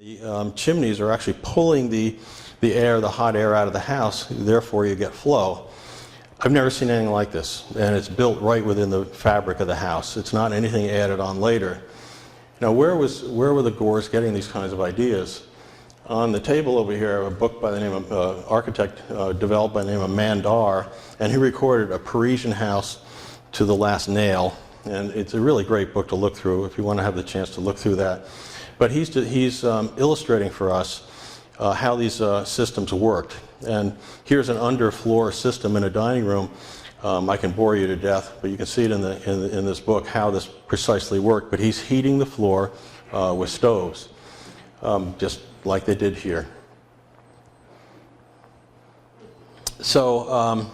The chimneys are actually pulling the air, the hot air out of the house, therefore you get flow. I've never seen anything like this, and it's built right within the fabric of the house. It's not anything added on later. Now, where were the Gores getting these kinds of ideas? On the table over here, a book by the name of architect developed by the name of Mandar, and he recorded a Parisian house to the last nail. And it's a really great book to look through if you want to have the chance to look through that. But he's illustrating for us how these systems worked. And here's an underfloor system in a dining room. I can bore you to death, but you can see it in this book how this precisely worked. But he's heating the floor with stoves, just like they did here. So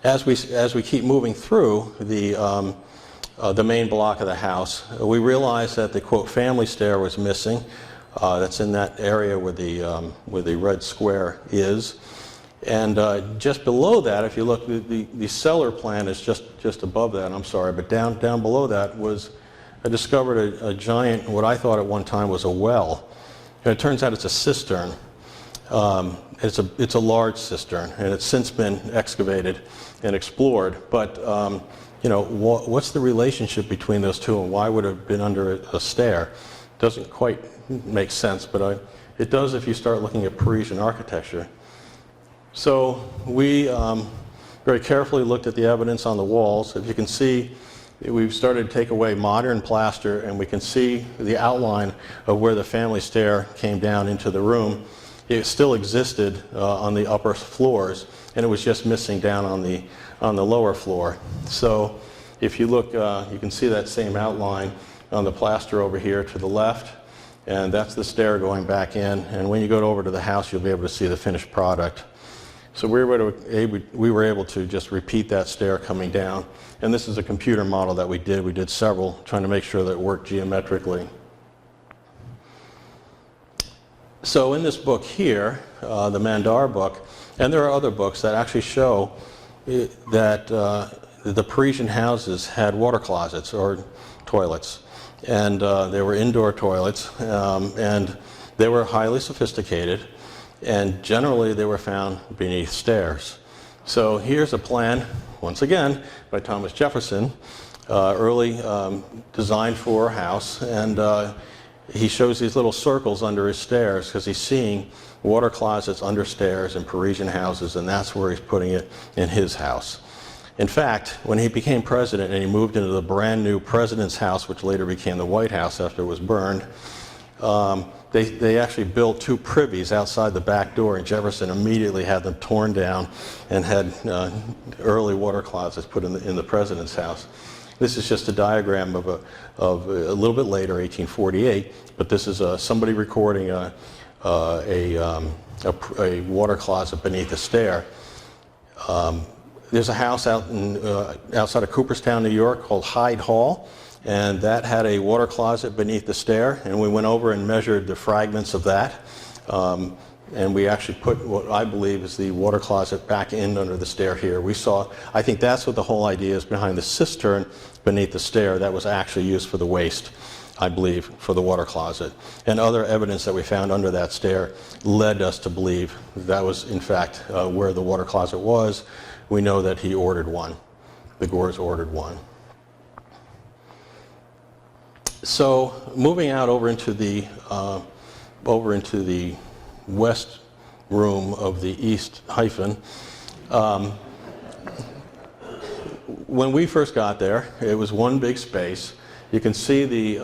as we keep moving through the main block of the house, we realized that the quote family stair was missing. That's in that area where the red square is. And just below that, if you look, the cellar plan is just above that, I'm sorry, but down below that I discovered a giant, what I thought at one time was a well. And it turns out it's a cistern. It's a large cistern, and it's since been excavated and explored. But you know, what's the relationship between those two, and why would it have been under a stair? Doesn't quite make sense, but it does if you start looking at Parisian architecture. So we very carefully looked at the evidence on the walls. As you can see, we've started to take away modern plaster, and we can see the outline of where the family stair came down into the room. It still existed on the upper floors, and it was just missing down on the lower floor. So if you look, you can see that same outline on the plaster over here to the left, and that's the stair going back in. And when you go over to the house, you'll be able to see the finished product. So we were able to just repeat that stair coming down. And this is a computer model that we did. We did several, trying to make sure that it worked geometrically. So in this book here, the Mandar book, and there are other books that actually show that the Parisian houses had water closets or toilets. And they were indoor toilets, and they were highly sophisticated, and generally they were found beneath stairs. So here's a plan, once again, by Thomas Jefferson, early design for a house, and he shows these little circles under his stairs because he's seeing water closets under stairs in Parisian houses, and that's where he's putting it in his house. In fact, when he became president and he moved into the brand new president's house, which later became the White House after it was burned, they actually built 2 privies outside the back door, and Jefferson immediately had them torn down and had early water closets put in the president's house. This is just a diagram of a little bit later, 1848, but this is somebody recording a water closet beneath a stair. There's a house outside of Cooperstown, New York, called Hyde Hall, and that had a water closet beneath the stair, and we went over and measured the fragments of that, and we actually put what I believe is the water closet back in under the stair here. I think that's what the whole idea is behind the cistern beneath the stair that was actually used for the waste, I believe, for the water closet. And other evidence that we found under that stair led us to believe that was, in fact, where the water closet was. We know that he ordered one. The Gores ordered one. So moving out over into the west room of the east hyphen, when we first got there, it was one big space. You can see it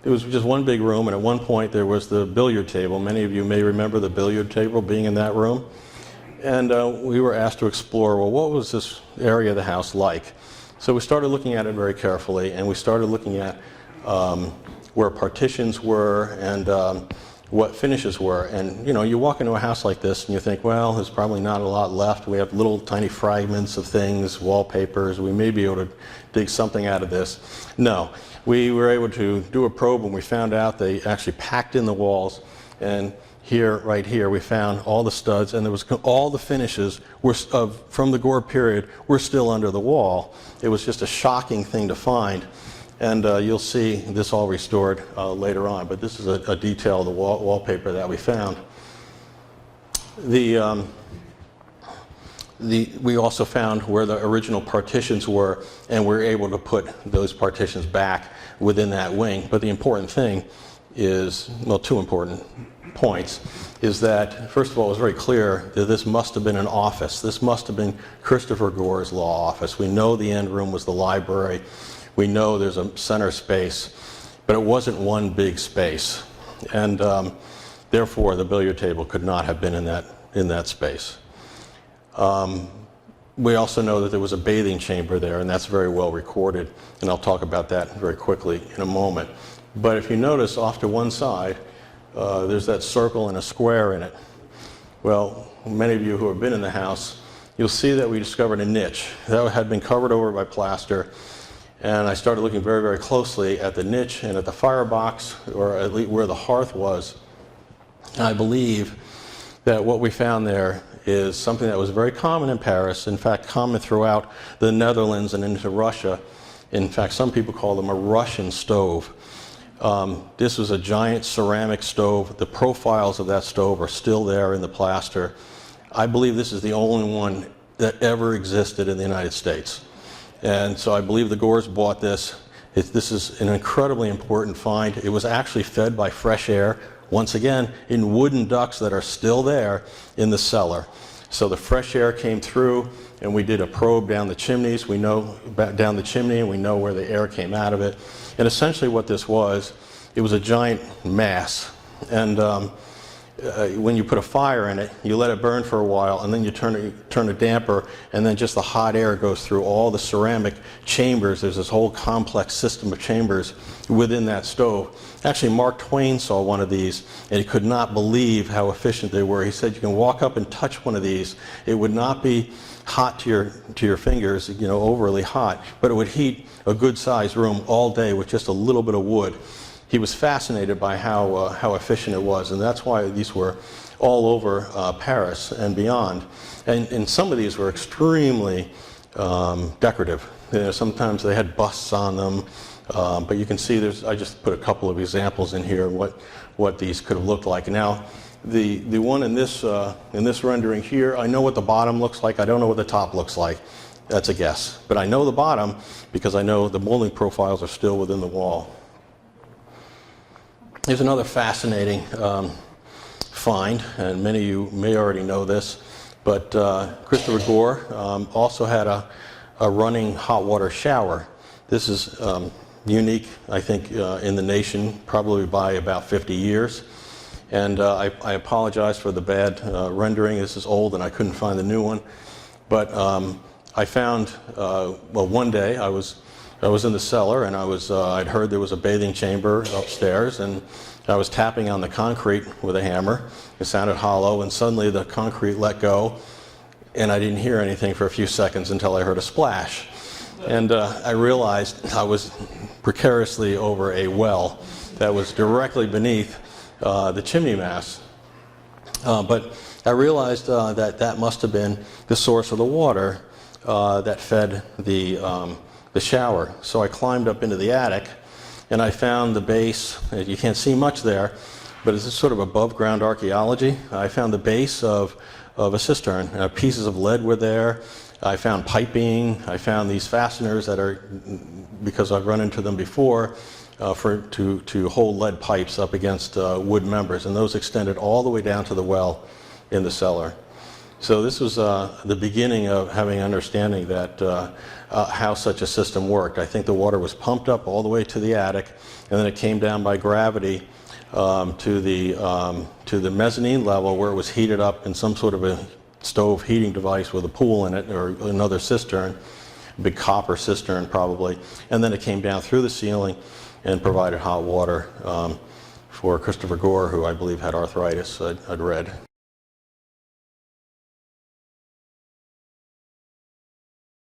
was just one big room, and at one point there was the billiard table. Many of you may remember the billiard table being in that room. And we were asked to explore, well, what was this area of the house like? So we started looking at it very carefully, and we started looking at where partitions were and what finishes were. And you know, you walk into a house like this and you think, well, there's probably not a lot left. We have little tiny fragments of things, wallpapers. We may be able to dig something out of this. No, we were able to do a probe, and we found out they actually packed in the walls. And here, right here, we found all the studs, and there was all the finishes from the Gore period were still under the wall. It was just a shocking thing to find. And you'll see this all restored later on, but this is a detail of the wallpaper that we found. We also found where the original partitions were, and we were able to put those partitions back within that wing. But the important thing is, well, two important points, is that, first of all, it was very clear that this must have been an office. This must have been Christopher Gore's law office. We know the end room was the library. We know there's a center space, but it wasn't one big space. And therefore, the billiard table could not have been in that space. We also know that there was a bathing chamber there, and that's very well recorded, and I'll talk about that very quickly in a moment. But if you notice, off to one side, there's that circle and a square in it. Well, many of you who have been in the house, you'll see that we discovered a niche. That had been covered over by plaster, and I started looking very, very closely at the niche and at the firebox, or at least where the hearth was. And I believe that what we found there is something that was very common in Paris, in fact common throughout the Netherlands and into Russia. In fact, some people call them a Russian stove. This was a giant ceramic stove. The profiles of that stove are still there in the plaster. I believe this is the only one that ever existed in the United States. And so I believe the Gores bought this. This is an incredibly important find. It was actually fed by fresh air, once again, in wooden ducts that are still there in the cellar. So the fresh air came through, and we did a probe down the chimneys. We know down the chimney, and we know where the air came out of it. And essentially what this was, it was a giant mass. And when you put a fire in it, you let it burn for a while, and then you turn a damper, and then just the hot air goes through all the ceramic chambers. There's this whole complex system of chambers within that stove. Actually, Mark Twain saw one of these, and he could not believe how efficient they were. He said, you can walk up and touch one of these. It would not be hot to your fingers, you know, overly hot, but it would heat a good-sized room all day with just a little bit of wood. He was fascinated by how efficient it was, and that's why these were all over Paris and beyond. And some of these were extremely decorative. You know, sometimes they had busts on them, but you can see I just put a couple of examples in here what these could have looked like. Now, the one in this rendering here, I know what the bottom looks like. I don't know what the top looks like. That's a guess. But I know the bottom because I know the molding profiles are still within the wall. Here's another fascinating find, and many of you may already know this, but Christopher Gore also had a running hot water shower. This is unique, I think, in the nation, probably by about 50 years. And I apologize for the bad rendering. This is old and I couldn't find the new one. But I found, well, one day I was in the cellar, and I'd heard there was a bathing chamber upstairs, and I was tapping on the concrete with a hammer. It sounded hollow, and suddenly the concrete let go, and I didn't hear anything for a few seconds until I heard a splash. And I realized I was precariously over a well that was directly beneath the chimney mast. But I realized that must have been the source of the water that fed the shower. So I climbed up into the attic, and I found the base. You can't see much there, but it's sort of above ground archaeology. I found the base of a cistern. Pieces of lead were there. I found piping. I found these fasteners that are, because I've run into them before, to hold lead pipes up against wood members, and those extended all the way down to the well in the cellar. So this was the beginning of having understanding that how such a system worked. I think the water was pumped up all the way to the attic, and then it came down by gravity to the mezzanine level, where it was heated up in some sort of a stove heating device with a pool in it, or another cistern, a big copper cistern probably, and then it came down through the ceiling and provided hot water for Christopher Gore, who I believe had arthritis, I'd read.